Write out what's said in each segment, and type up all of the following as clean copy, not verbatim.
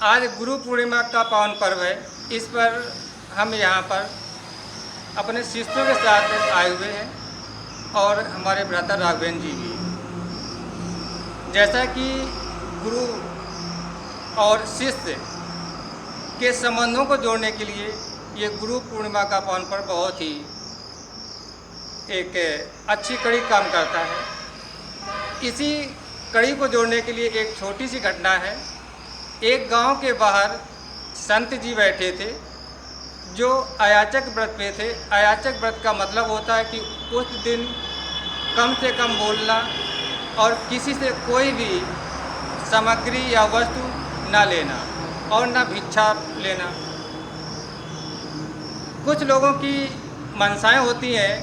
आज गुरु पूर्णिमा का पावन पर्व है। इस पर हम यहाँ पर अपने शिष्यों के साथ आए हुए हैं और हमारे भ्राता राघवेंद्र जी भी। जैसा कि गुरु और शिष्य के संबंधों को जोड़ने के लिए ये गुरु पूर्णिमा का पावन पर्व बहुत ही एक अच्छी कड़ी काम करता है। इसी कड़ी को जोड़ने के लिए एक छोटी सी घटना है। एक गांव के बाहर संत जी बैठे थे जो अयाचक व्रत पे थे। अयाचक व्रत का मतलब होता है कि उस दिन कम से कम बोलना और किसी से कोई भी सामग्री या वस्तु ना लेना और ना भिक्षा लेना। कुछ लोगों की मनसाएं होती हैं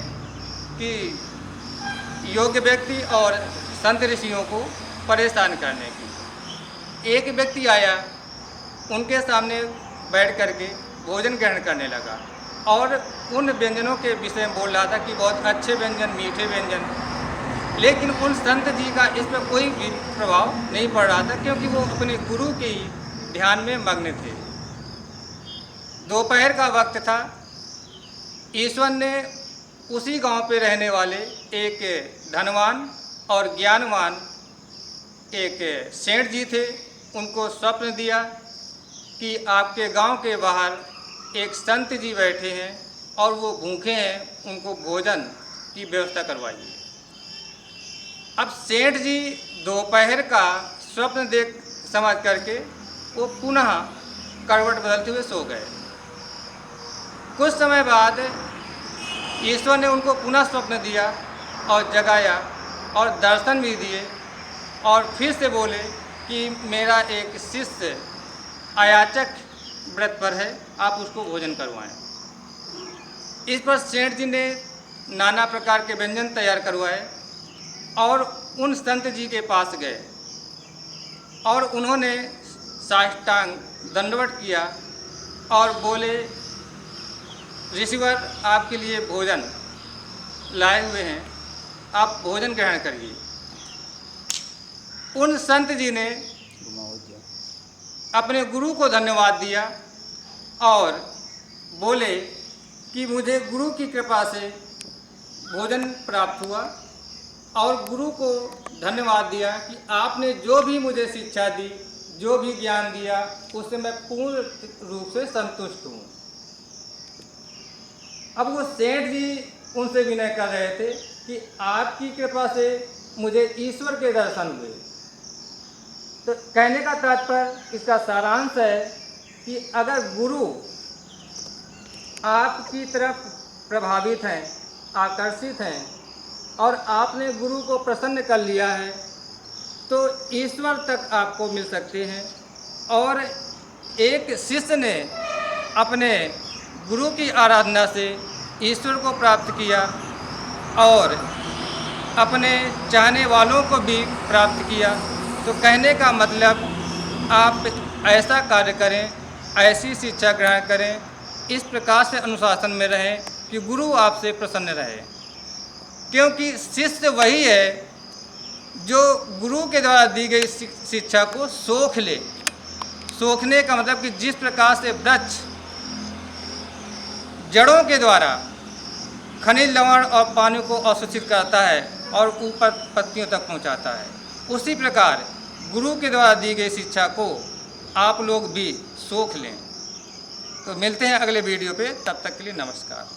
कि योग्य व्यक्ति और संत ऋषियों को परेशान करने की। एक व्यक्ति आया, उनके सामने बैठ करके भोजन ग्रहण करने लगा और उन व्यंजनों के विषय में बोल रहा था कि बहुत अच्छे व्यंजन, मीठे व्यंजन। लेकिन उन संत जी का इस पर कोई भी प्रभाव नहीं पड़ रहा था क्योंकि वो अपने गुरु के ही ध्यान में मग्न थे। दोपहर का वक्त था। ईश्वर ने उसी गांव पे रहने वाले एक धनवान और ज्ञानवान एक सेठ जी थे, उनको स्वप्न दिया कि आपके गांव के बाहर एक संत जी बैठे हैं और वो भूखे हैं, उनको भोजन की व्यवस्था करवाइए। अब सेठ जी दोपहर का स्वप्न देख समझ करके वो पुनः करवट बदलते हुए सो गए। कुछ समय बाद ईश्वर ने उनको पुनः स्वप्न दिया और जगाया और दर्शन भी दिए और फिर से बोले कि मेरा एक शिष्य अयाचक व्रत पर है, आप उसको भोजन करवाएं। इस पर सेठ जी ने नाना प्रकार के व्यंजन तैयार करवाए और उन संत जी के पास गए और उन्होंने साष्टांग दंडवत किया और बोले, ऋषिवर आपके लिए भोजन लाए हुए हैं, आप भोजन ग्रहण करिए। उन संत जी ने अपने गुरु को धन्यवाद दिया और बोले कि मुझे गुरु की कृपा से भोजन प्राप्त हुआ और गुरु को धन्यवाद दिया कि आपने जो भी मुझे शिक्षा दी, जो भी ज्ञान दिया, उससे मैं पूर्ण रूप से संतुष्ट हूँ। अब वो सेठ जी उनसे विनय कर रहे थे कि आपकी कृपा से मुझे ईश्वर के दर्शन हुए। तो कहने का तात्पर्य, इसका सारांश है कि अगर गुरु आपकी तरफ प्रभावित हैं, आकर्षित हैं और आपने गुरु को प्रसन्न कर लिया है तो ईश्वर तक आपको मिल सकते हैं। और एक शिष्य ने अपने गुरु की आराधना से ईश्वर को प्राप्त किया और अपने चाहने वालों को भी प्राप्त किया। तो कहने का मतलब, आप ऐसा कार्य करें, ऐसी शिक्षा ग्रहण करें, इस प्रकार से अनुशासन में रहें कि गुरु आपसे प्रसन्न रहे। क्योंकि शिष्य वही है जो गुरु के द्वारा दी गई शिक्षा को सोख ले। सोखने का मतलब कि जिस प्रकार से वृक्ष जड़ों के द्वारा खनिज, लवण और पानी को अवशोषित करता है और ऊपर पत्तियों तक पहुंचाता है, उसी प्रकार गुरु के द्वारा दी गई शिक्षा को आप लोग भी सोख लें। तो मिलते हैं अगले वीडियो पे, तब तक के लिए नमस्कार।